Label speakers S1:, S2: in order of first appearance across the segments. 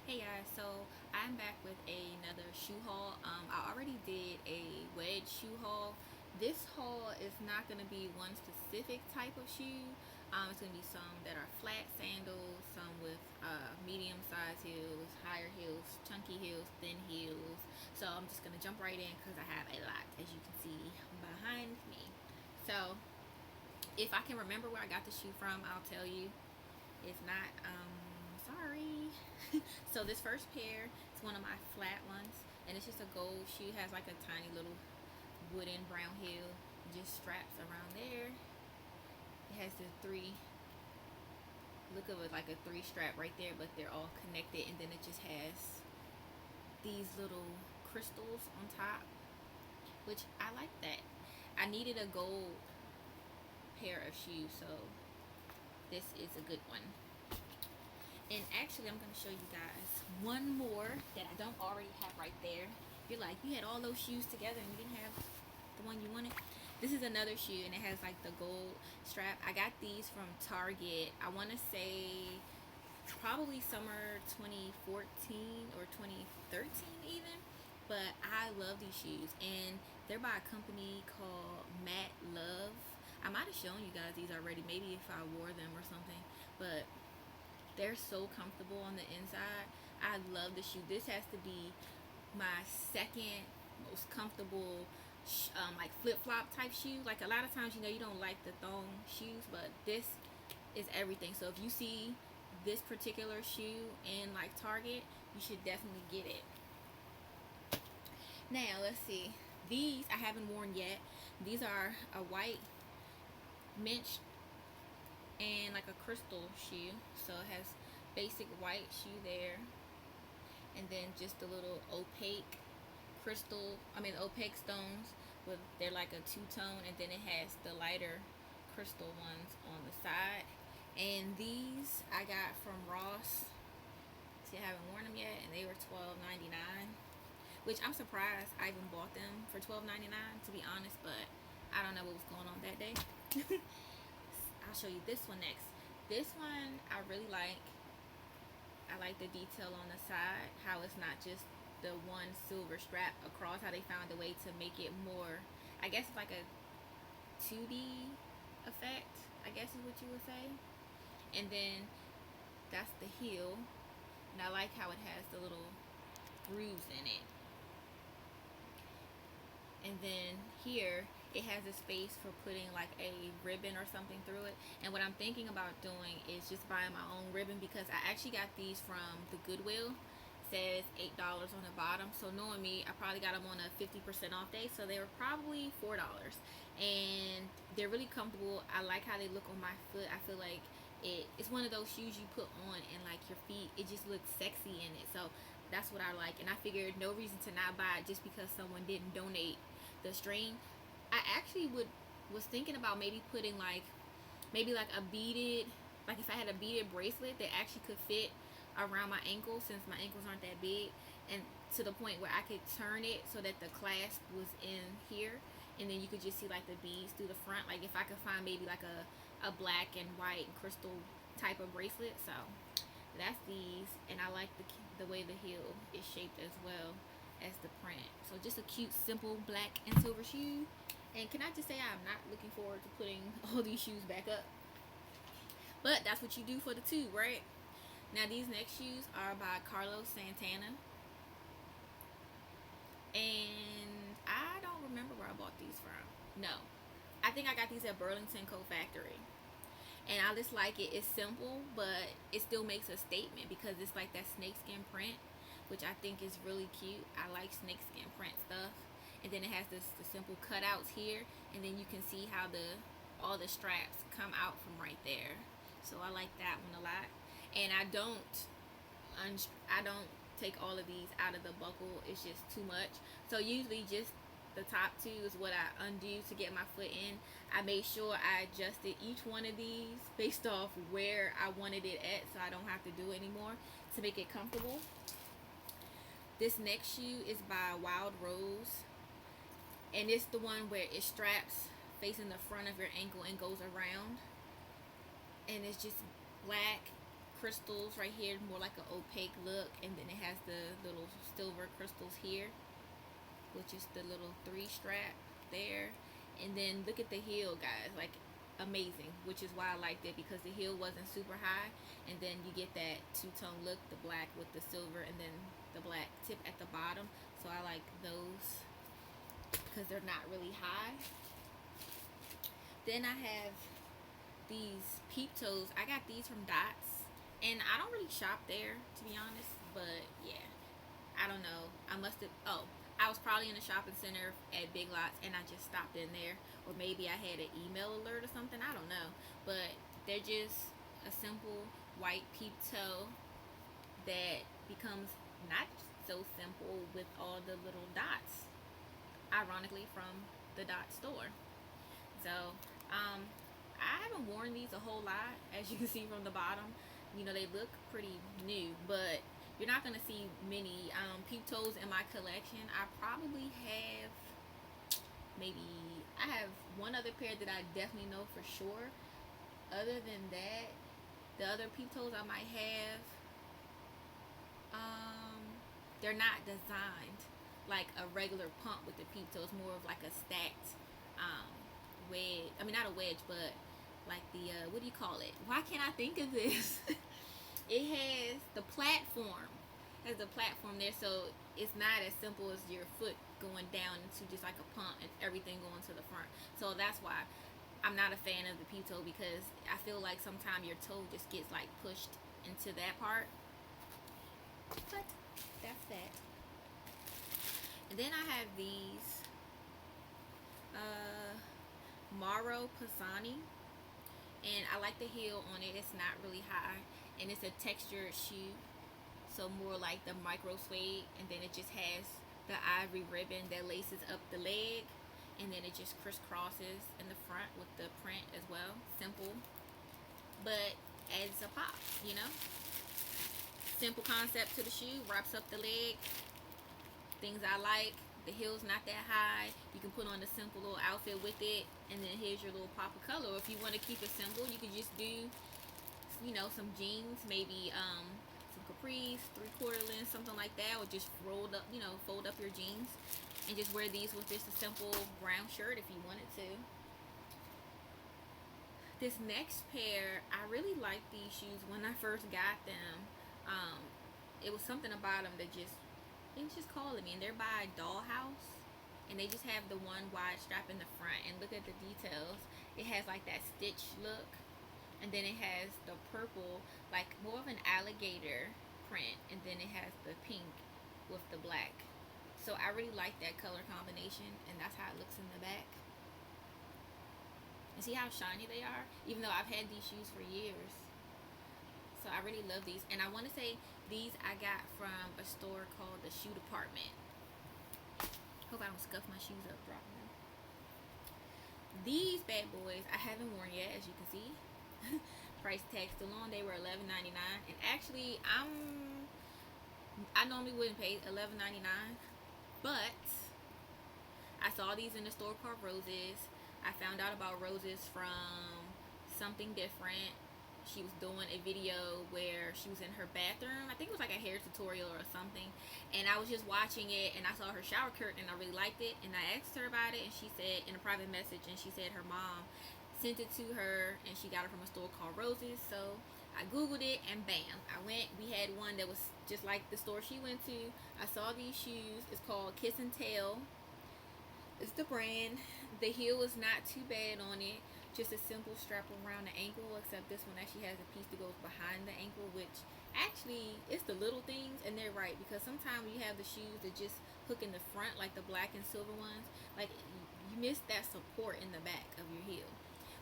S1: Hey guys, so I'm back with another shoe haul. I already did a wedge shoe haul. This haul is not going to be one specific type of shoe. It's going to be some that are flat sandals, some with medium size heels, higher heels, chunky heels, thin heels. So I'm just going to jump right in because I have a lot, as you can see behind me. So if I can remember where I got the shoe from, I'll tell you. If not, sorry. So this first pair is one of my flat ones, and it's just a gold shoe. It has like a tiny little wooden brown heel, just straps around there. It has the three, look of it like a three strap right there, but they're all connected, and then it just has these little crystals on top, which I like that. I needed a gold pair of shoes, so this is a good one. And actually, I'm going to show you guys one more that I don't already have right there. You're like, you had all those shoes together and you didn't have the one you wanted. This is another shoe, and it has like the gold strap. I got these from Target. I want to say probably summer 2014 or 2013 even. But I love these shoes, and they're by a company called Matt Love. I might have shown you guys these already, maybe if I wore them or something. But they're so comfortable on the inside. I love the shoe. This has to be my second most comfortable like flip-flop type shoe. Like a lot of times, you don't like the thong shoes, but this is everything. So if you see this particular shoe in like Target, you should definitely get it. Now let's see, these I haven't worn yet. These are a white mint and like a crystal shoe. So it has basic white shoe there, and then just a little opaque opaque stones with, they're like a two-tone, and then it has the lighter crystal ones on the side. And these I got from Ross. See, I haven't worn them yet, and they were $12.99, which I'm surprised I even bought them for $12.99, to be honest, but I don't know what was going on that day. I'll show you this one next. This one I really like. I like the detail on the side, how it's not just the one silver strap across, how they found a way to make it more, I guess it's like a 2D effect, I guess is what you would say. And then that's the heel, and I like how it has the little grooves in it. And then here it has a space for putting like a ribbon or something through it. And what I'm thinking about doing is just buying my own ribbon, because I actually got these from the Goodwill. It says $8 on the bottom, so knowing me, I probably got them on a 50% off day, so they were probably $4. And they're really comfortable. I like how they look on my foot. I feel like it's one of those shoes you put on and like your feet, it just looks sexy in it. So that's what I like, and I figured no reason to not buy it just because someone didn't donate the string. I actually was thinking about maybe putting like a beaded, like if I had a beaded bracelet that actually could fit around my ankle, since my ankles aren't that big, and to the point where I could turn it so that the clasp was in here, and then you could just see like the beads through the front. Like if I could find maybe like a black and white and crystal type of bracelet. So that's these, and I like the way the heel is shaped as well as the print. So just a cute, simple black and silver shoe. And can I just say, I'm not looking forward to putting all these shoes back up, but that's what you do for the tube, right? Now these next shoes are by Carlos Santana, and I don't remember where I bought these from. No, I think I got these at Burlington Coat Factory, and I just like it. It's simple, but it still makes a statement because it's like that snakeskin print, which I think is really cute. I like snakeskin print stuff. And then it has the simple cutouts here, and then you can see how the all the straps come out from right there. So I like that one a lot. And I don't take all of these out of the buckle. It's just too much. So usually just the top two is what I undo to get my foot in. I made sure I adjusted each one of these based off where I wanted it at, so I don't have to do it anymore to make it comfortable. This next shoe is by Wild Rose, and it's the one where it straps facing the front of your ankle and goes around, and it's just black crystals right here, more like an opaque look, and then it has the little silver crystals here, which is the little 3 strap there. And then look at the heel, guys, like amazing, which is why I liked it, because the heel wasn't super high, and then you get that two-tone look, the black with the silver, and then the black tip at the bottom. So I like those because they're not really high. Then I have these peep toes. I got these from Dots, and I don't really shop there, to be honest, but yeah, I don't know. I must have, oh, I was probably in a shopping center at Big Lots and I just stopped in there, or maybe I had an email alert or something, I don't know. But they're just a simple white peep toe that becomes not so simple with all the little dots, ironically from the Dot store. So I haven't worn these a whole lot, as you can see from the bottom. You know, they look pretty new, but you're not going to see many peep toes in my collection. I probably have I have one other pair that I definitely know for sure. Other than that, the other peep toes I might have, they're not designed like a regular pump with the peep toes, more of like a stacked wedge. I mean, not a wedge, but like the what do you call it? Why can't I think of this? It has the platform. Has a platform there, so it's not as simple as your foot going down into just like a pump and everything going to the front. So that's why I'm not a fan of the peep toe, because I feel like sometimes your toe just gets like pushed into that part. But that's that. And then I have these Mauro Pisani, and I like the heel on it. It's not really high, and it's a textured shoe, so more like the micro suede. And then it just has the ivory ribbon that laces up the leg, and then it just crisscrosses in the front with the print as well. Simple, but adds a pop, you know. Simple concept to the shoe, wraps up the leg. Things I like. The heel's not that high. You can put on a simple little outfit with it, and then here's your little pop of color. Or if you want to keep it simple, you could just do, you know, some jeans, maybe some capris, 3/4 length, something like that, or just rolled up, you know, fold up your jeans and just wear these with just a simple brown shirt if you wanted to. This next pair, I really liked these shoes when I first got them. It was something about them that just, it was just calling me. And they're by Dollhouse, and they just have the one wide strap in the front. And look at the details. It has like that stitch look, and then it has the purple, like more of an alligator print, and then it has the pink with the black. So I really like that color combination, and that's how it looks in the back. And see how shiny they are, even though I've had these shoes for years. So I really love these, and I want to say these I got from a store called the Shoe Department. Hope I don't scuff my shoes up dropping them. These bad boys I haven't worn yet, as you can see. Price tag still on. They were $11.99, and actually I normally wouldn't pay $11.99, but I saw these in the store called Roses. I found out about Roses from Something Different. She was doing a video where she was in her bathroom. I think it was like a hair tutorial or something. And I was just watching it, and I saw her shower curtain, and I really liked it. And I asked her about it, and she said, in a private message, and she said her mom sent it to her, and she got it from a store called Roses. So I Googled it, and bam, I went. We had one that was just like the store she went to. I saw these shoes. It's called Kiss and Tell. It's the brand. The heel is not too bad on it. Just a simple strap around the ankle, except this one actually has a piece that goes behind the ankle, which actually, it's the little things, and they're right, because sometimes you have the shoes that just hook in the front, like the black and silver ones, like you miss that support in the back of your heel.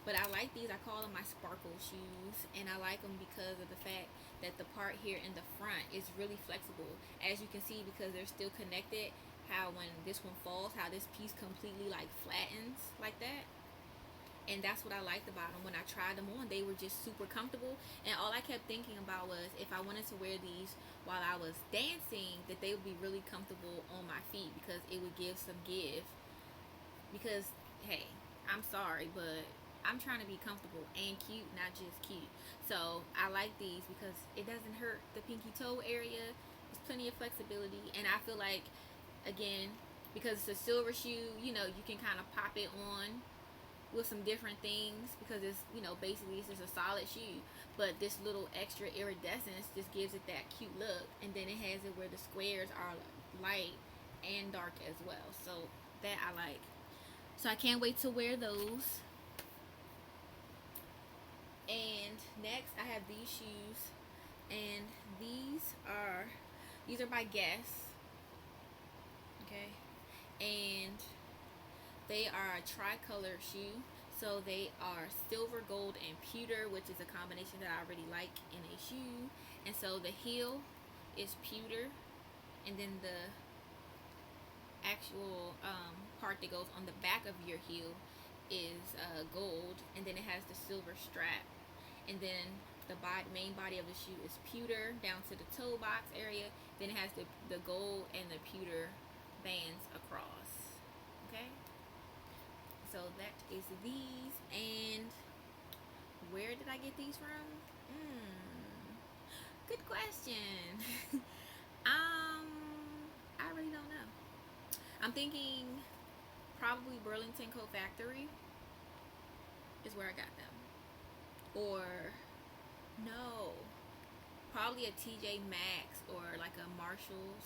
S1: But I like these. I call them my sparkle shoes, and I like them because of the fact that the part here in the front is really flexible, as you can see, because they're still connected. How when this one falls, how this piece completely like flattens like that. And that's what I liked about them. When I tried them on, they were just super comfortable, and all I kept thinking about was if I wanted to wear these while I was dancing, that they would be really comfortable on my feet, because it would give some give. Because hey, I'm sorry, but I'm trying to be comfortable and cute, not just cute. So I like these because it doesn't hurt the pinky toe area. There's plenty of flexibility, and I feel like, again, because it's a silver shoe, you know, you can kind of pop it on with some different things because it's, you know, basically it's just a solid shoe, but this little extra iridescence just gives it that cute look. And then it has it where the squares are light and dark as well, so that I like. So I can't wait to wear those. And next I have these shoes, and these are by Guess. Okay, and they are a tricolor shoe. So they are silver, gold, and pewter, which is a combination that I really like in a shoe. And so the heel is pewter, and then the actual part that goes on the back of your heel is gold, and then it has the silver strap. And then the main body of the shoe is pewter down to the toe box area. Then it has the gold and the pewter bands across. Okay, so that is these. And where did I get these from? Good question. I really don't know. I'm thinking probably Burlington Coat Factory is where I got them. Or no, probably a TJ Maxx or like a Marshalls,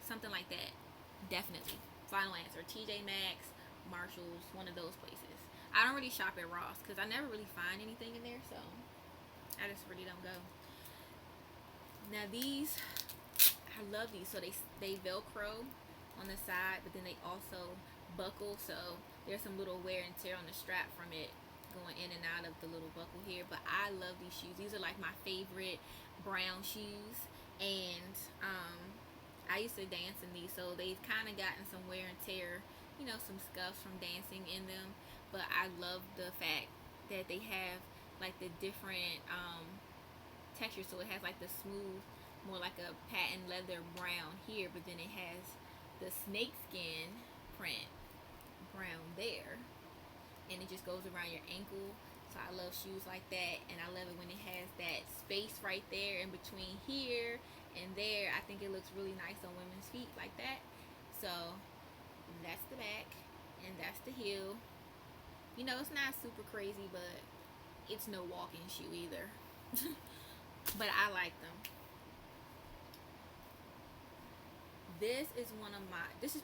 S1: something like that. Definitely. Final answer: TJ Maxx, Marshalls, one of those places. I don't really shop at Ross because I never really find anything in there, so I just really don't go. Now these, I love these. So they Velcro on the side, but then they also buckle. So there's some little wear and tear on the strap from it going in and out of the little buckle here. But I love these shoes. These are like my favorite brown shoes, and I used to dance in these, so they've kind of gotten some wear and tear, you know, some scuffs from dancing in them. But I love the fact that they have like the different texture. So it has like the smooth, more like a patent leather brown here, but then it has the snakeskin print brown there, and it just goes around your ankle. So I love shoes like that, and I love it when it has that space right there in between here and there. I think it looks really nice on women's feet like that. So that's the back, and that's the heel. You know, it's not super crazy, but it's no walking shoe either. But I like them. This is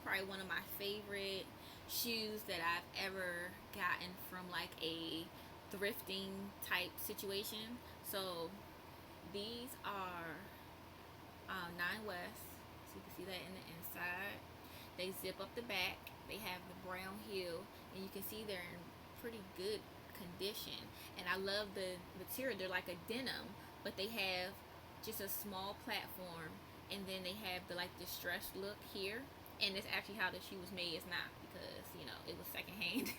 S1: probably one of my favorite shoes that I've ever gotten from like a thrifting type situation. So these are Nine West. So you can see that in the inside. They zip up the back. They have the brown heel, and you can see they're in pretty good condition. And I love the material. They're like a denim, but they have just a small platform, and then they have the like distressed look here. And it's actually how the shoe was made. It's not because, you know, it was secondhand.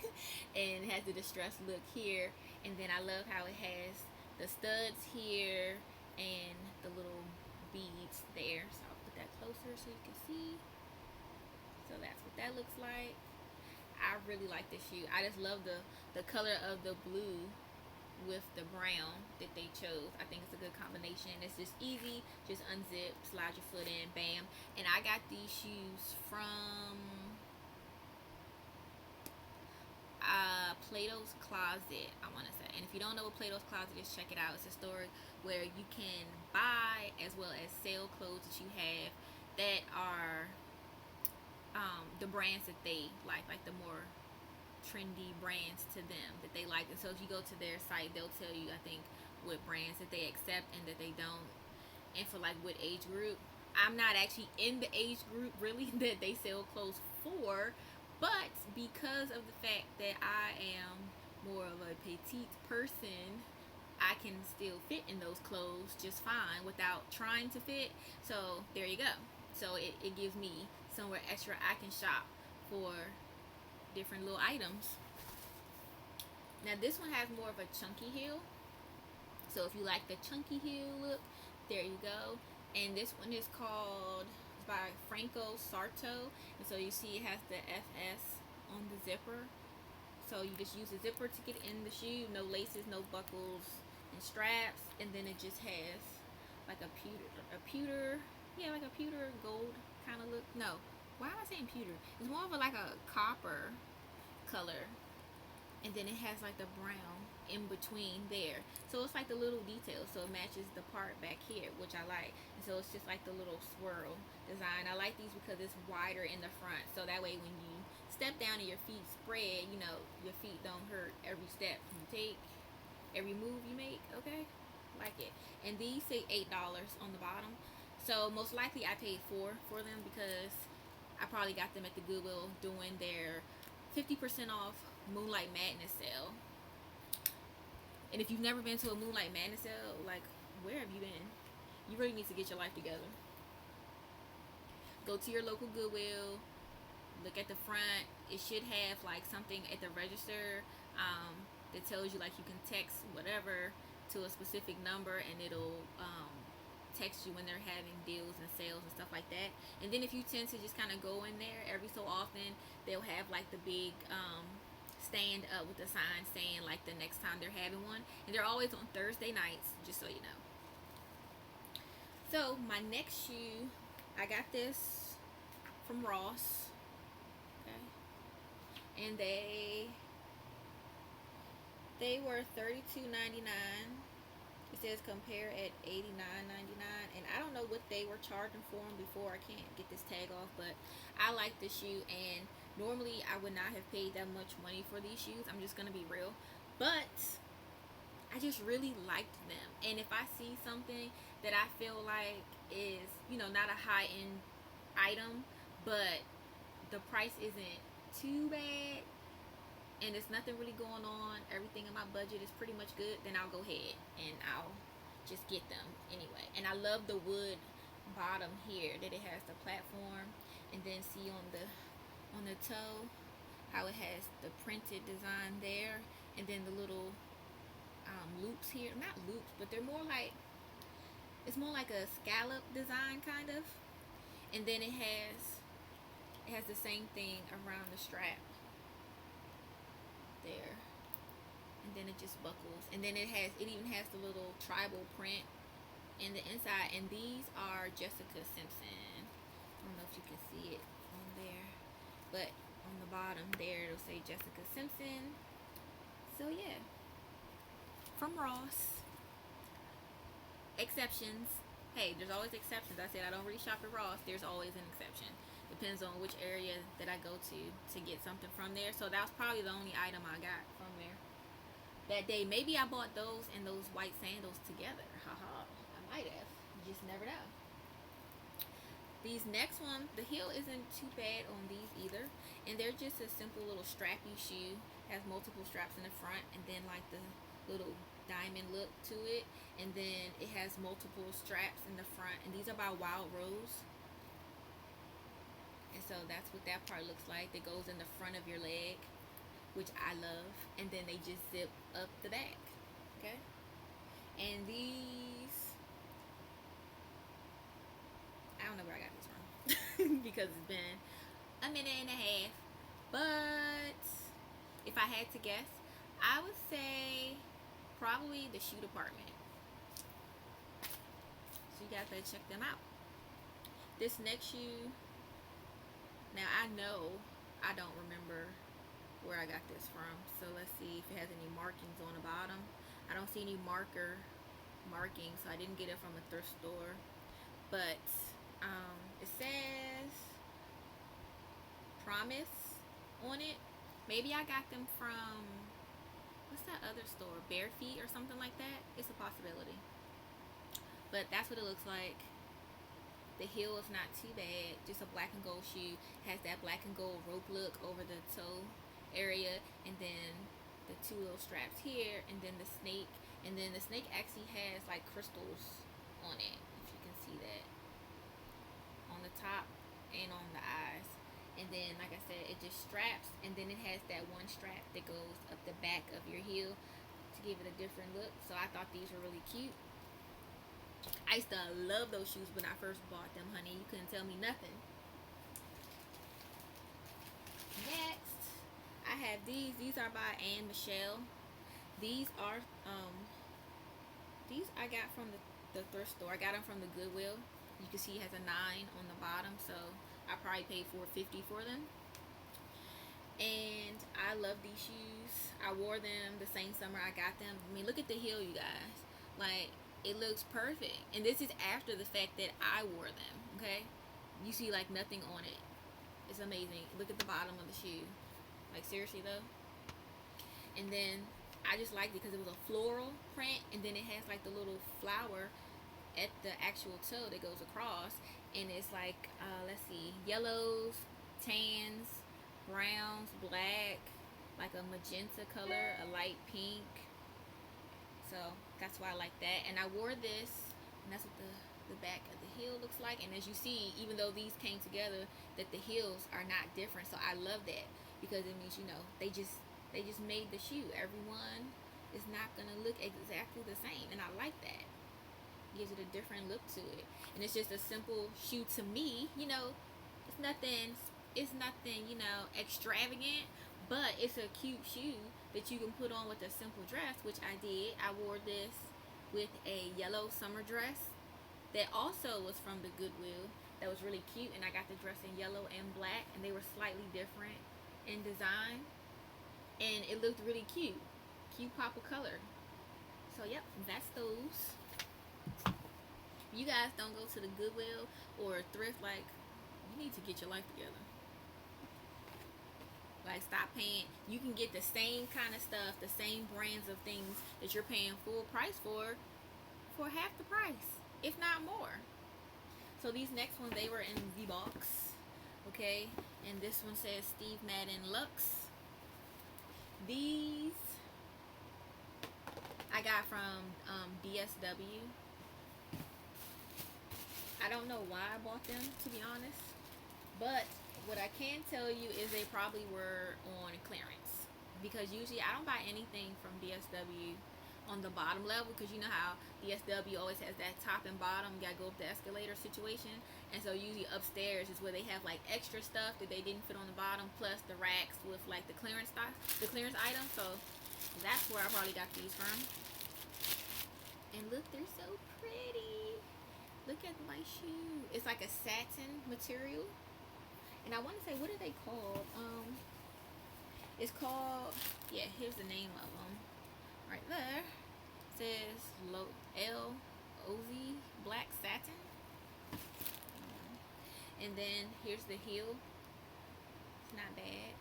S1: And it has the distressed look here. And then I love how it has the studs here and the little beads there. So I'll put that closer so you can see. So that's what that looks like. I really like this shoe. I just love the color of the blue with the brown that they chose. I think it's a good combination. It's just easy. Just unzip, slide your foot in, bam. And I got these shoes from Plato's Closet, I want to say. And if you don't know what Plato's Closet is, check it out. It's a store where you can buy as well as sell clothes that you have that are the brands that they like the more trendy brands to them that they like. And so if you go to their site, they'll tell you, I think, what brands that they accept and that they don't, and for like what age group. I'm not actually in the age group really that they sell clothes for, but because of the fact that I am more of a petite person, I can still fit in those clothes just fine without trying to fit. So there you go. So it gives me somewhere extra I can shop for different little items. Now this one has more of a chunky heel. So if you like the chunky heel look, there you go. And this one is called, it's by Franco Sarto. And so you see it has the FS on the zipper. So you just use a zipper to get in the shoe, no laces, no buckles and straps, and then it just has like a pewter, yeah, like a pewter gold kind of look. No, why am I saying pewter? It's more of like a copper color, and then it has like the brown in between there. So it's like the little details, so it matches the part back here, which I like. And so it's just like the little swirl design. I like these because it's wider in the front, so that way when you step down and your feet spread, you know, your feet don't hurt every step you take, every move you make. Okay, like it. And these say $8 on the bottom, so most likely I paid $4 for them because I probably got them at the Goodwill doing their 50% off Moonlight Madness sale. And if you've never been to a Moonlight Madness sale, like, where have you been? You really need to get your life together. Go to your local Goodwill, look at the front. It should have like something at the register that tells you, like, you can text whatever to a specific number, and it'll text you when they're having deals and sales and stuff like that. And then if you tend to just kind of go in there every so often, they'll have like the big stand up with the sign saying like the next time they're having one, and they're always on Thursday nights, just so you know. So my next shoe, I got this from Ross, okay, and they were $32.99. It says compare at $89.99, and I don't know what they were charging for them before. I can't get this tag off, but I like the shoe, and normally I would not have paid that much money for these shoes. I'm just gonna be real, but I just really liked them. And if I see something that I feel like is, you know, not a high-end item, but the price isn't too bad, and there's nothing really going on, everything in my budget is pretty much good, then I'll go ahead and I'll just get them anyway. And I love the wood bottom here that it has the platform, and then see on the toe how it has the printed design there, and then the little loops here, not loops, but they're more like, it's more like a scallop design kind of, and then it has the same thing around the strap there, and then it just buckles, and then it even has the little tribal print in the inside. And these are Jessica Simpson. I don't know if you can see it on there, but on the bottom there it'll say Jessica Simpson. So yeah, from Ross. Exceptions. Hey, there's always exceptions. I said I don't really shop at Ross. There's always an exception. Depends on which area that I go to get something from there. So that was probably the only item I got from there that day. Maybe I bought those and those white sandals together. Haha, I might have. You just never know. These next ones, the heel isn't too bad on these either, and they're just a simple little strappy shoe. Has multiple straps in the front, and then like the little diamond look to it, and then it has multiple straps in the front, and these are by Wild Rose. And so that's what that part looks like. That goes in the front of your leg, which I love, and then they just zip up the back. Okay, and these, I don't know where I got this from because it's been a minute and a half. But if I had to guess, I would say probably the shoe department. So you guys better check them out. This next shoe, now I know I don't remember where I got this from, so let's see if it has any markings on the bottom. I don't see any markings, so I didn't get it from a thrift store. But it says Promise on it. Maybe I got them from, what's that other store, Bare Feet or something like that. It's a possibility, but that's what it looks like. The heel is not too bad, just a black and gold shoe. Has that black and gold rope look over the toe area, and then the two little straps here, and then the snake, and then the snake actually has like crystals on it, if you can see that, on the top and on the eyes. And then, like I said, it just straps, and then it has that one strap that goes up the back of your heel to give it a different look. So I thought these were really cute. I used to love those shoes when I first bought them, honey. You couldn't tell me nothing. Next, I have these. These are by Anne Michelle. These are these I got from the thrift store. I got them from the Goodwill. You can see it has a 9 on the bottom, so I probably paid $4.50 for them. And I love these shoes. I wore them the same summer I got them. I mean, look at the heel, you guys. Like, it looks perfect. And this is after the fact that I wore them, okay? You see, like, nothing on it. It's amazing. Look at the bottom of the shoe. Like, seriously, though. And then I just liked it because it was a floral print, and then it has, like, the little flower at the actual toe that goes across. And it's like, let's see, yellows, tans, browns, black, like a magenta color, a light pink. So that's why I like that. And I wore this, and that's what the back of the heel looks like. And as you see, even though these came together, that the heels are not different. So I love that because it means, you know, they just made the shoe. Everyone is not gonna look exactly the same, and I like that. Gives it a different look to it. And it's just a simple shoe to me. You know, it's nothing, you know, extravagant, but it's a cute shoe that you can put on with a simple dress, which I did. I wore this with a yellow summer dress that also was from the Goodwill. That was really cute, and I got the dress in yellow and black, and they were slightly different in design, and it looked really cute. Cute pop of color. So yep, that's those. You guys don't go to the Goodwill or thrift, like, you need to get your life together. Like, stop paying. You can get the same kind of stuff, the same brands of things that you're paying full price for half the price, if not more. So these next ones, they were in the box, okay? And this one says Steve Madden Luxe. These I got from DSW. I don't know why I bought them, to be honest, but what I can tell you is they probably were on clearance, because usually I don't buy anything from DSW on the bottom level, because you know how DSW always has that top and bottom, you gotta go up the escalator situation, and so usually upstairs is where they have like extra stuff that they didn't fit on the bottom, plus the racks with like the clearance stock, the clearance items. So that's where I probably got these from. And look, they're so pretty. Look at my shoe. It's like a satin material. And I want to say, what are they called? It's called, yeah, here's the name of them. Right there. It says L-O-Z Black Satin. And then here's the heel. It's not bad.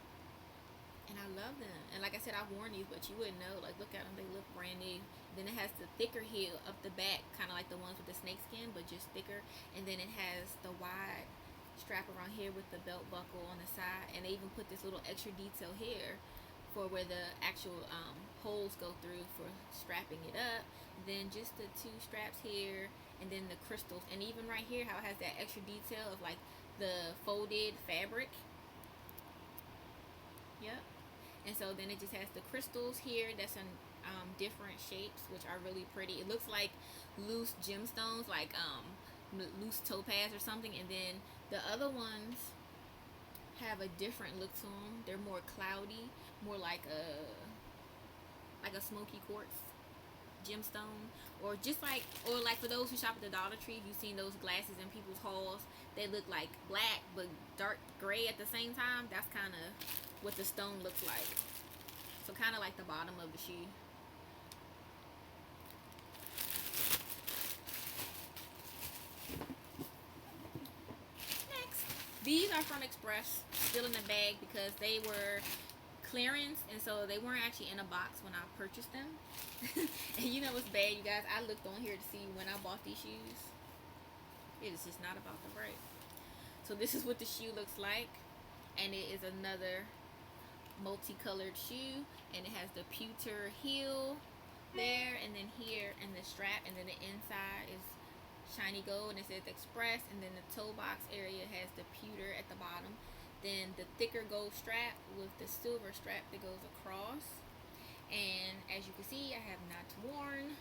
S1: And I love them. And like I said, I've worn these, but you wouldn't know. Like, look at them. They look brand new. Then it has the thicker heel up the back, kind of like the ones with the snake skin, but just thicker. And then it has the wide strap around here with the belt buckle on the side. And they even put this little extra detail here for where the actual holes go through for strapping it up. Then just the 2 straps here, and then the crystals. And even right here, how it has that extra detail of like the folded fabric. Yep. And so then it just has the crystals here that's in different shapes, which are really pretty. It looks like loose gemstones, like loose topaz or something. And then the other ones have a different look to them. They're more cloudy, more like a smoky quartz gemstone, or just like, or like for those who shop at the Dollar Tree, you've seen those glasses in people's hauls. They look like black but dark gray at the same time. That's kind of what the stone looks like. So kind of like the bottom of the shoe. Next, these are from Express, still in the bag because they were clearance, and so they weren't actually in a box when I purchased them. And you know what's bad, you guys? I looked on here to see when I bought these shoes. It is just not about the price. So this is what the shoe looks like, and it is another multicolored shoe, and it has the pewter heel there, and then here, and the strap, and then the inside is shiny gold, and it says Express, and then the toe box area has the pewter at the bottom, then the thicker gold strap with the silver strap that goes across. And as you can see, I have not worn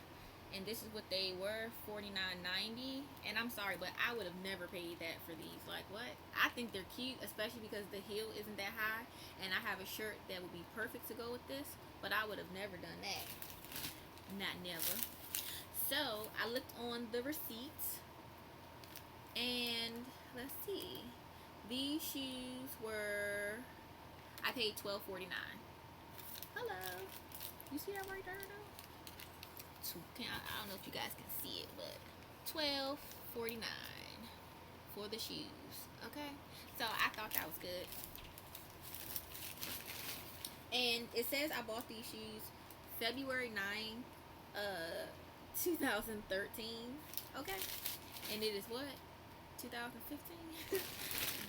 S1: and this is what they were, $49.90. And I'm sorry, but I would have never paid that for these. Like, what? I think they're cute, especially because the heel isn't that high, and I have a shirt that would be perfect to go with this, but I would have never done that. Not never. So I looked on the receipts, and let's see, these shoes were, I paid $12.49. Hello, you see that right there though? I don't know if you guys can see it, but $12.49 for the shoes. Okay, so I thought that was good. And it says I bought these shoes February 9, 2013. Okay, and it is what, 2015.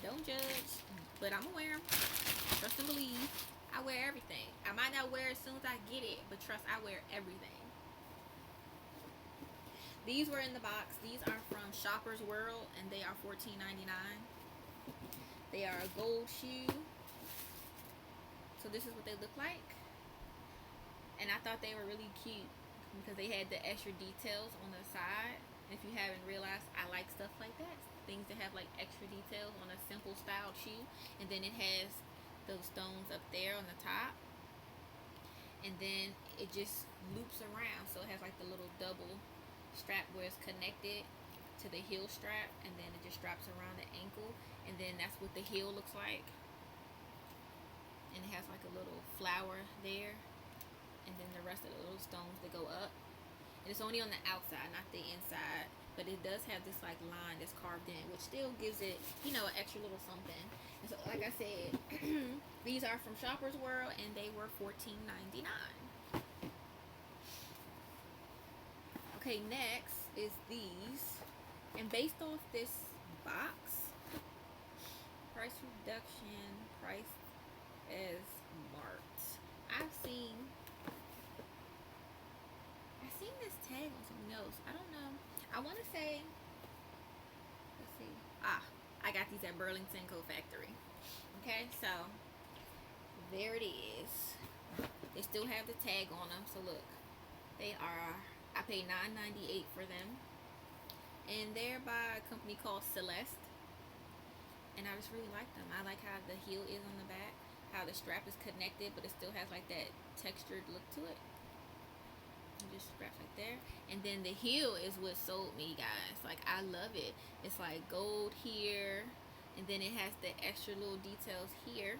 S1: Don't judge, but I'm gonna wear them. Trust and believe. I wear everything. I might not wear it as soon as I get it, but trust, I wear everything. These were in the box. These are from Shoppers World, and they are $14.99. They are a gold shoe. So this is what they look like. And I thought they were really cute because they had the extra details on the side. If you haven't realized, I like stuff like that. Things that have like extra details on a simple styled shoe. And then it has those stones up there on the top. And then it just loops around. So it has like the little double strap where it's connected to the heel strap. And then it just straps around the ankle. And then that's what the heel looks like. And it has like a little flower there. And then the rest of the little stones that go up. And it's only on the outside, not the inside. But it does have this like line that's carved in, which still gives it, you know, an extra little something. And so, like I said, these are from Shoppers World, and they were $14.99. Okay, next is these. And based off this box, price reduction, price as marked. I've seen this tag on something else. I don't know. I want to say, let's see. I got these at Burlington Coat Factory. Okay, so there it is. They still have the tag on them. So look, they are, I paid $9.98 for them. And they're by a company called Celeste. And I just really like them. I like how the heel is on the back, how the strap is connected, but it still has like that textured look to it. Just straps like there, and then the heel is what sold me, guys. Like, I love it. It's like gold here, and then it has the extra little details here.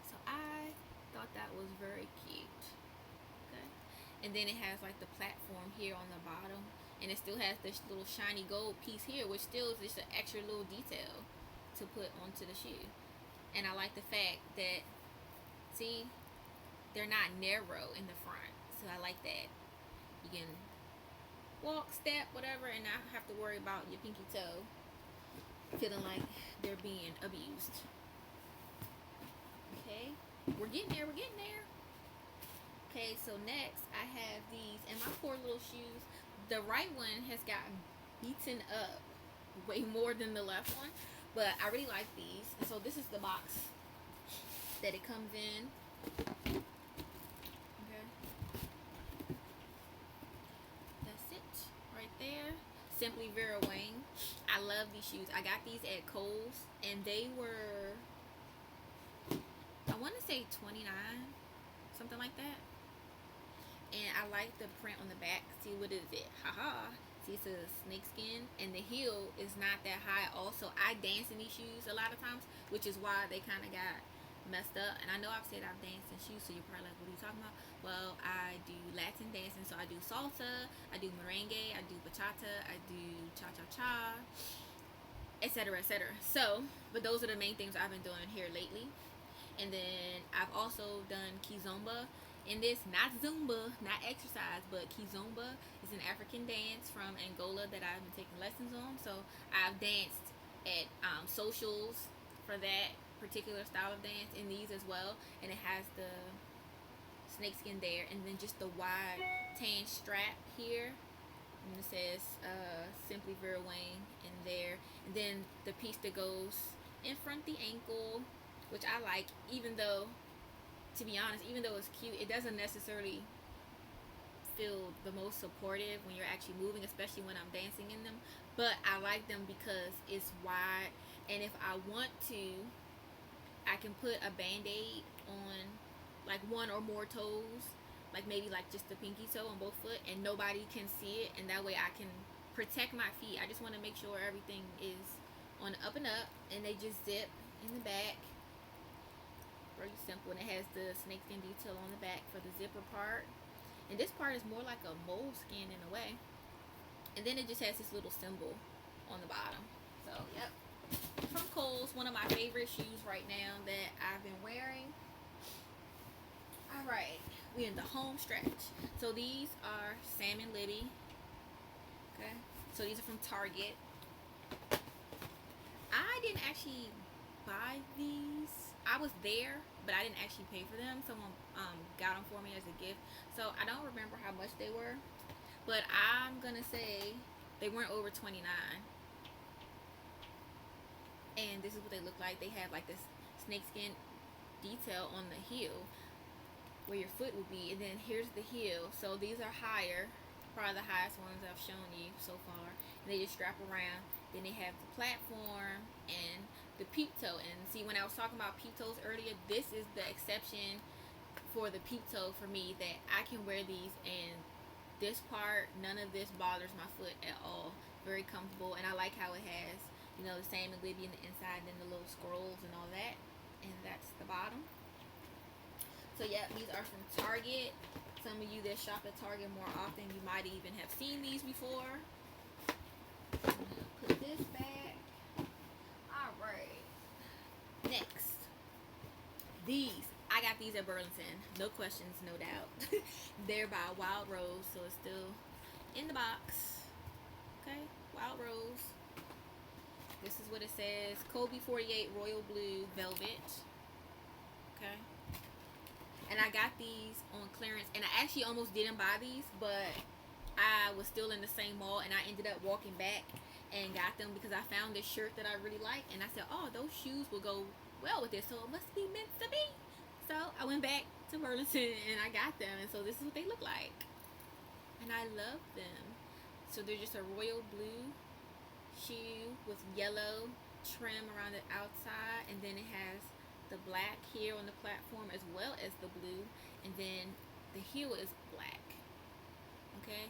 S1: So I thought that was very cute. Okay, and then it has like the platform here on the bottom, and it still has this little shiny gold piece here, which still is just an extra little detail to put onto the shoe. And I like the fact that, see, they're not narrow in the front. So I like that. You can walk, step, whatever, and not have to worry about your pinky toe feeling like they're being abused. Okay, we're getting there. Okay, so next I have these, and my poor little shoes. The right one has gotten beaten up way more than the left one, but I really like these. And so this is the box that it comes in. There, Simply Vera Wang. I love these shoes. I got these at Kohl's, and they were, I want to say $29, something like that. And I like the print on the back. See, what is it? Haha. See, it's a snakeskin, and the heel is not that high. Also, I dance in these shoes a lot of times, which is why they kind of got messed up. And I know I've said I've danced in shoes, so you're probably like, what are you talking about? Well, I do Latin dancing, so I do salsa, I do merengue, I do bachata, I do cha-cha-cha, etc., etc. So, but those are the main things I've been doing here lately. And then I've also done kizomba. In this, not Zumba, not exercise, but kizomba is an African dance from Angola that I've been taking lessons on. So I've danced at socials for that particular style of dance in these as well. And it has the snakeskin there, and then just the wide tan strap here. And it says Simply Vera Wang in there. And then the piece that goes in front the ankle, which I like, even though, to be honest, even though it's cute, it doesn't necessarily feel the most supportive when you're actually moving, especially when I'm dancing in them. But I like them because it's wide, and if I want to, I can put a band-aid on like one or more toes, like maybe like just the pinky toe on both foot, and nobody can see it, and that way I can protect my feet. I just want to make sure everything is on the up and up, and they just zip in the back. Really simple, and it has the snakeskin detail on the back for the zipper part, and this part is more like a moleskin in a way, and then it just has this little symbol on the bottom. So yep, from Kohl's, one of my favorite shoes right now that I've been wearing. Alright, we're in the home stretch. So these are Sam and Libby. Okay, so these are from Target. I didn't actually buy these. I was there, but I didn't actually pay for them. Someone got them for me as a gift. So I don't remember how much they were, but I'm gonna say they weren't over $29. And this is what they look like. They have like this snakeskin detail on the heel where your foot would be, and then here's the heel. So these are higher, probably the highest ones I've shown you so far, and they just strap around. Then they have the platform and the peep toe. And see, when I was talking about peep toes earlier, this is the exception for the peep toe for me, that I can wear these and this part, none of this bothers my foot at all. Very comfortable, and I like how it has, you know, the Sam and Libby in the inside, and then the little scrolls and all that. And that's the bottom. So yeah, these are from Target. Some of you that shop at Target more often, you might even have seen these before. Put this back. Alright. Next. These. I got these at Burlington. No questions, no doubt. They're by Wild Rose, so it's still in the box. Okay, Wild Rose. This is what it says. Kobe 48 Royal Blue Velvet. Okay. And I got these on clearance, and I actually almost didn't buy these, but I was still in the same mall, and I ended up walking back and got them because I found this shirt that I really like, and I said, oh, those shoes will go well with this, so it must be meant to be. So I went back to Burlington and I got them, and so this is what they look like, and I love them. So they're just a royal blue shoe with yellow trim around the outside, and then it has the black here on the platform as well as the blue, and then the heel is black. Okay,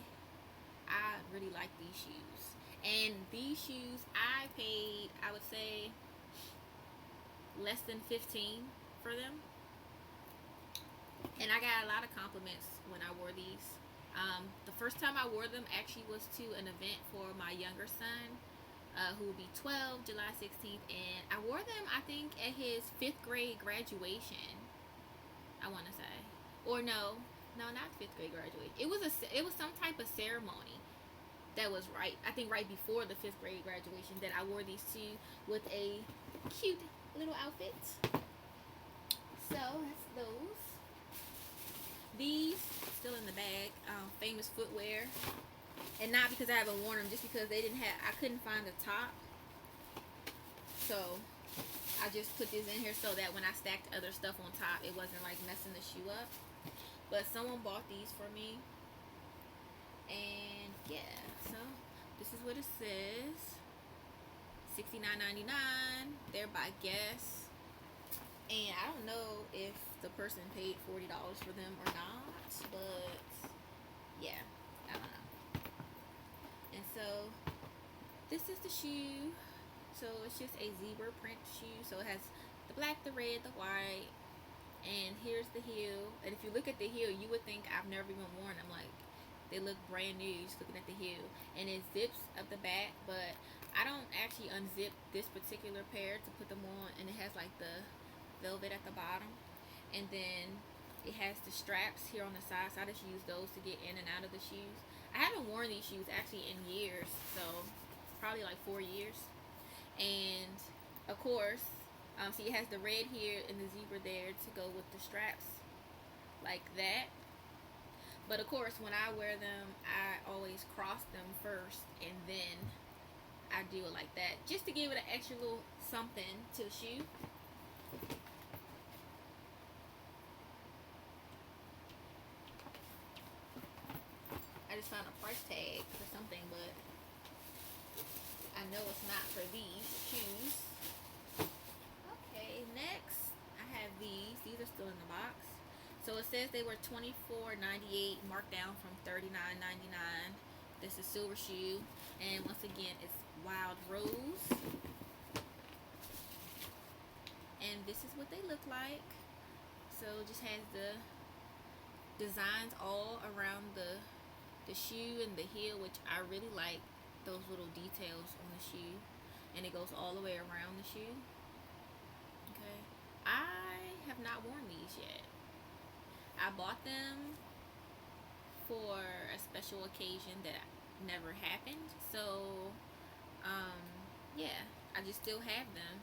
S1: I really like these shoes, and these shoes I paid, I would say, less than $15 for them, and I got a lot of compliments when I wore these. The first time I wore them actually was to an event for my younger son, who will be 12 July 16th, and I wore them, I think, at his 5th grade graduation, I want to say. Or no, not 5th grade graduation. It was some type of ceremony that was right, I think, right before the 5th grade graduation, that I wore these two with a cute little outfit. So that's those. These still in the bag, Famous Footwear. And not because I haven't worn them, just because I couldn't find the top. So I just put this in here so that when I stacked other stuff on top, it wasn't like messing the shoe up. But someone bought these for me, and yeah, so this is what it says. $69.99. They're by Guess, and I don't know if the person paid $40 for them or not, but yeah, I don't know. And so this is the shoe. So it's just a zebra print shoe. So it has the black, the red, the white, and here's the heel. And if you look at the heel, you would think I've never even worn them. Like, they look brand new just looking at the heel. And it zips up the back, but I don't actually unzip this particular pair to put them on. And it has like the velvet at the bottom, and then it has the straps here on the side, so I just use those to get in and out of the shoes. I haven't worn these shoes actually in years, so probably like 4 years. And of course, see, it has the red here and the zebra there to go with the straps, like that. But of course, when I wear them, I always cross them first, and then I do it like that, just to give it an extra little something to the shoe. for these shoes. Okay, next I have these. These are still in the box. So it says they were $24.98, marked down from $39.99. This is silver shoe, and once again, it's Wild Rose. And this is what they look like. So it just has the designs all around the shoe and the heel, which I really like those little details on the shoe, and it goes all the way around the shoe. Okay, I have not worn these yet. I bought them for a special occasion that never happened, so yeah, I just still have them,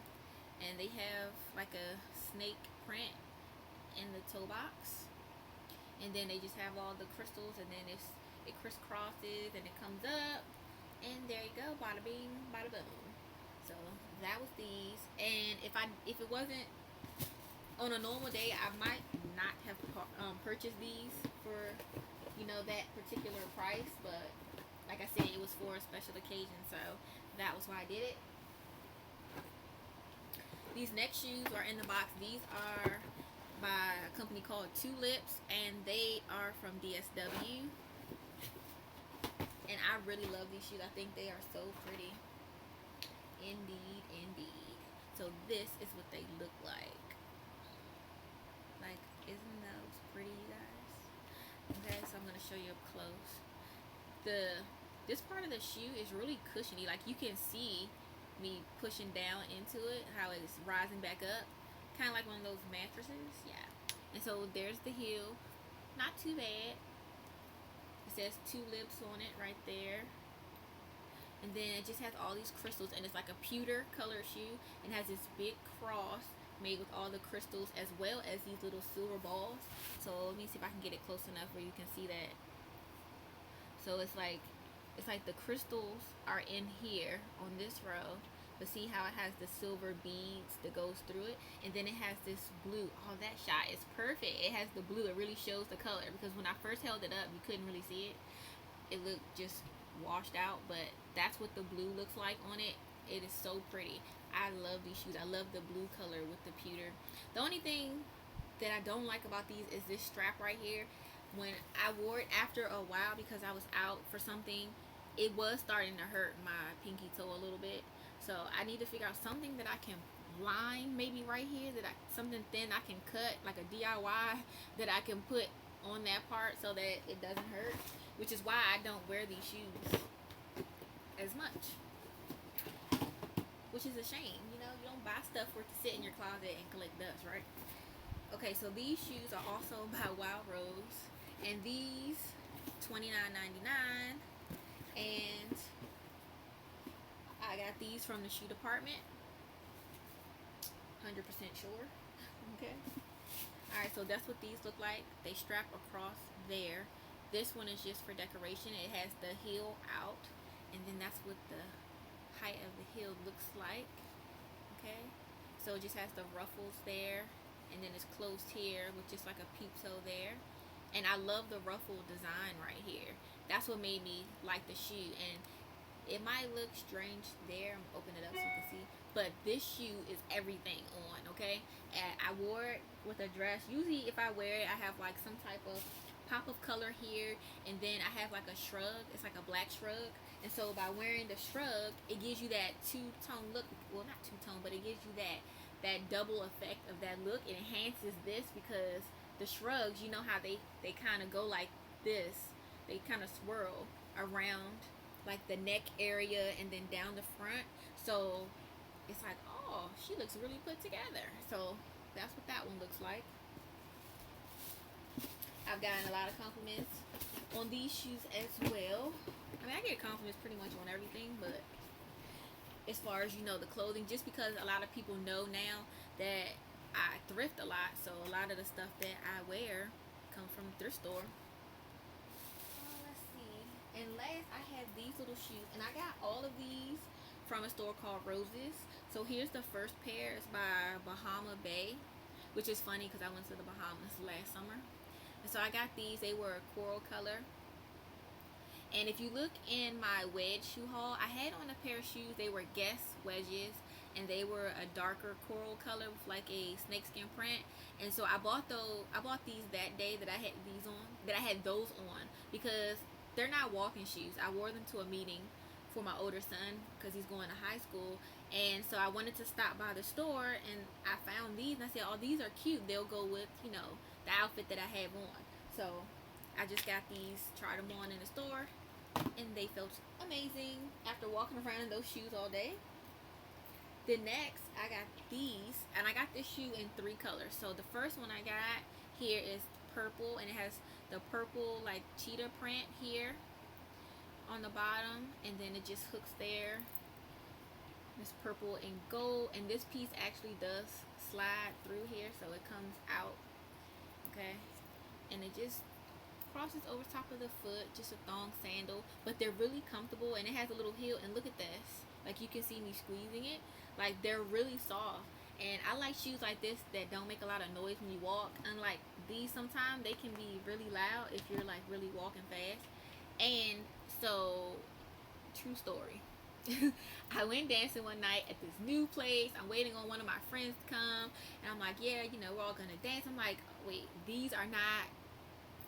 S1: and they have like a snake print in the toe box, and then they just have all the crystals, and then it crisscrosses and it comes up, and there you go, bada bing, bada boom. So that was these, and if it wasn't on a normal day, I might not have purchased these for that particular price, but like I said, it was for a special occasion, so that was why I did it. These next shoes are in the box. These are by a company called Tulips, and they are from DSW. And I really love these shoes. I think they are so pretty. Indeed, indeed. So this is what they look like. Like, isn't those pretty, you guys? Okay, so I'm going to show you up close. This part of the shoe is really cushiony. Like, you can see me pushing down into it, how it's rising back up. Kind of like one of those mattresses. Yeah. And so there's the heel. Not too bad. It says Tulips on it right there. And then it just has all these crystals, and it's like a pewter color shoe, and has this big cross made with all the crystals, as well as these little silver balls. So let me see if I can get it close enough where you can see that. So it's like the crystals are in here on this row, but see how it has the silver beads that goes through it, and then it has this blue. Oh, that shot is perfect. It has the blue. It really shows the color, because when I first held it up, you couldn't really see it. It looked just washed out, but that's what the blue looks like on it. It is so pretty. I love these shoes. I love the blue color with the pewter. The only thing that I don't like about these is this strap right here. When I wore it after a while, because I was out for something, it was starting to hurt my pinky toe a little bit. So I need to figure out something that I can line, maybe right here, something thin I can cut, like a DIY, that I can put on that part so that it doesn't hurt. Which is why I don't wear these shoes as much. Which is a shame. You don't buy stuff for it to sit in your closet and collect dust, right? Okay, so these shoes are also by Wild Rose. And these, $29.99. And I got these from the shoe department. 100% sure. Okay. Alright, so that's what these look like. They strap across there. This one is just for decoration. It has the heel out, and then that's what the height of the heel looks like. Okay, so it just has the ruffles there, and then it's closed here with just like a peep toe there. And I love the ruffle design right here. That's what made me like the shoe. And it might look strange there. I'm gonna open it up so you can see, but this shoe is everything on. Okay, and I wore it with a dress. Usually if I wear it, I have like some type of pop of color here, and then I have like a shrug. It's like a black shrug, and so by wearing the shrug, it gives you that two-tone look. Well, not two-tone, but it gives you that double effect of that look. It enhances this, because the shrugs, you know how they kind of go like this. They kind of swirl around like the neck area and then down the front. So it's like, oh, she looks really put together. So that's what that one looks like. I've gotten a lot of compliments on these shoes as well. I mean, I get compliments pretty much on everything, but as far as, the clothing, just because a lot of people know now that I thrift a lot, so a lot of the stuff that I wear come from the thrift store. Let's see. And last, I had these little shoes, and I got all of these from a store called Roses. So here's the first pair. It's by Bahama Bay, which is funny because I went to the Bahamas last summer. And so I got these. They were a coral color. And if you look in my wedge shoe haul, I had on a pair of shoes. They were Guess wedges, and they were a darker coral color with like a snakeskin print. And so I bought these that day that I had these on, that I had those on, because they're not walking shoes. I wore them to a meeting for my older son because he's going to high school. And so I wanted to stop by the store, and I found these, and I said, oh, these are cute. They'll go with, the outfit that I have on. So I just got these, tried them on in the store, and they felt amazing after walking around in those shoes all day. The next, I got these, and I got this shoe in 3 colors. So the first one I got here is purple, and it has the purple like cheetah print here on the bottom, and then it just hooks there. This purple and gold, and this piece actually does slide through here, so it comes out, okay, and it just crosses over top of the foot, just a thong sandal, but they're really comfortable, and it has a little heel. And look at this, like you can see me squeezing it, like they're really soft. And I like shoes like this that don't make a lot of noise when you walk, unlike these. Sometimes they can be really loud if you're like really walking fast. And so, true story, I went dancing one night at this new place. I'm waiting on one of my friends to come, and I'm like, yeah, we're all gonna dance. I'm like, wait, these are not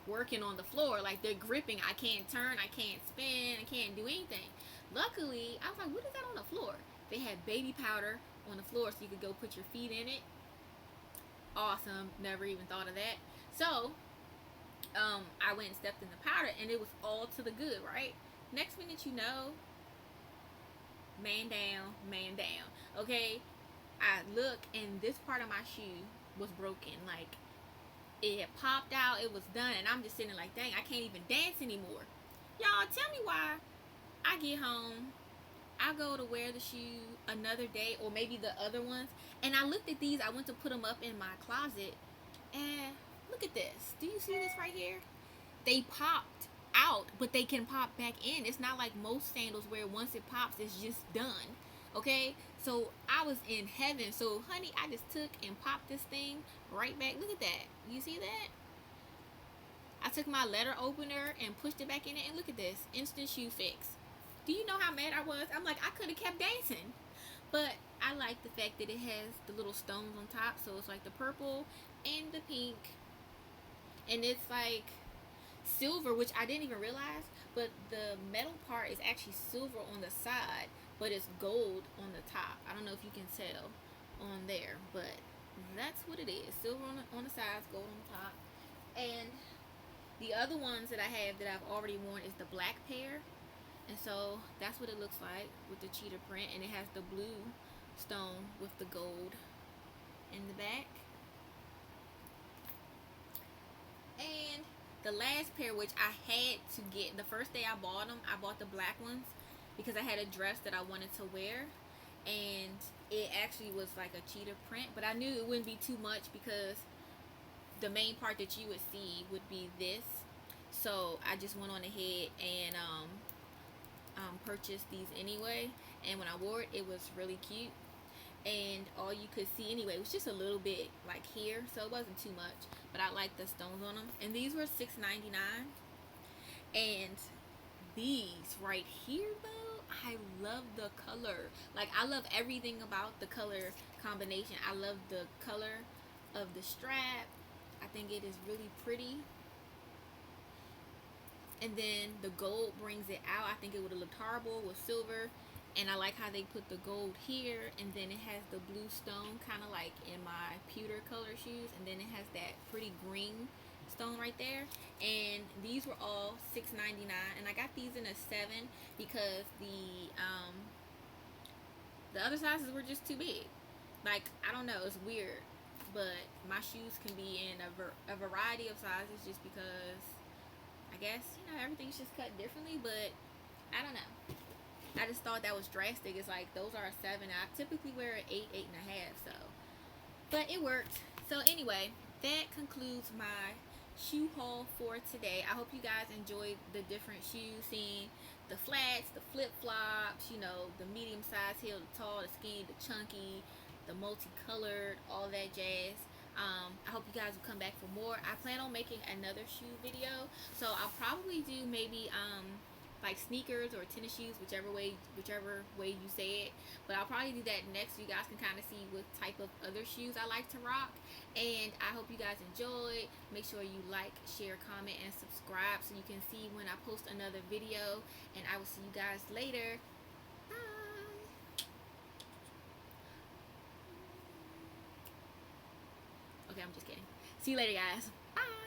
S1: working on the floor, like they're gripping. I can't turn, I can't spin, I can't do anything. Luckily, I was like, what is that on the floor? They had baby powder on the floor, so you could go put your feet in it. Awesome, never even thought of that. So I went and stepped in the powder, and it was all to the good, right? Next minute you know, man down, man down. Okay, I look, and this part of my shoe was broken. Like, it had popped out, it was done, and I'm just sitting like, dang, I can't even dance anymore. Y'all, tell me why I get home, I go to wear the shoe another day, or maybe the other ones, and I looked at these, I went to put them up in my closet, and look at this. Do you see this right here? They popped out, but they can pop back in. It's not like most sandals where once it pops, it's just done. Okay, so I was in heaven. So honey, I just took and popped this thing right back. Look at that. You see that? I took my letter opener and pushed it back in it, and look at this, instant shoe fix. Do you know how mad I was? I'm like, I could have kept dancing, but I like the fact that it has the little stones on top. So it's like the purple and the pink, and it's like silver, which I didn't even realize, but the metal part is actually silver on the side, but it's gold on the top. I don't know if you can tell on there, but that's what it is. Silver on the sides, gold on the top. And the other ones that I have that I've already worn is the black pair. And so that's what it looks like with the cheetah print, and it has the blue stone with the gold in the back. And the last pair, which I had to get the first day I bought them, I bought the black ones because I had a dress that I wanted to wear, and it actually was like a cheetah print, but I knew it wouldn't be too much because the main part that you would see would be this. So I just went on ahead and purchased these anyway, and when I wore it, it was really cute. And all you could see anyway was just a little bit like here, so it wasn't too much, but I like the stones on them. And these were $6.99. And these right here though, I love the color. Like, I love everything about the color combination. I love the color of the strap. I think it is really pretty, and then the gold brings it out. I think it would have looked horrible with silver. And I like how they put the gold here, and then it has the blue stone kind of like in my pewter color shoes, and then it has that pretty green stone right there. And these were all $6.99, and I got these in a 7 because the other sizes were just too big. Like, I don't know, it's weird, but my shoes can be in a variety of sizes just because I guess, everything's just cut differently, but I don't know. I just thought that was drastic. It's like, those are a 7. I typically wear an 8, 8.5, so. But it worked. So anyway, that concludes my shoe haul for today. I hope you guys enjoyed the different shoes, seeing the flats, the flip-flops, the medium-sized heel, the tall, the skinny, the chunky, the multicolored, all that jazz. I hope you guys will come back for more. I plan on making another shoe video, so I'll probably do maybe like sneakers or tennis shoes, whichever way you say it. But I'll probably do that next so you guys can kind of see what type of other shoes I like to rock. And I hope you guys enjoyed. Make sure you like, share, comment, and subscribe so you can see when I post another video. And I will see you guys later. Bye. Okay, I'm just kidding. See you later, guys. Bye.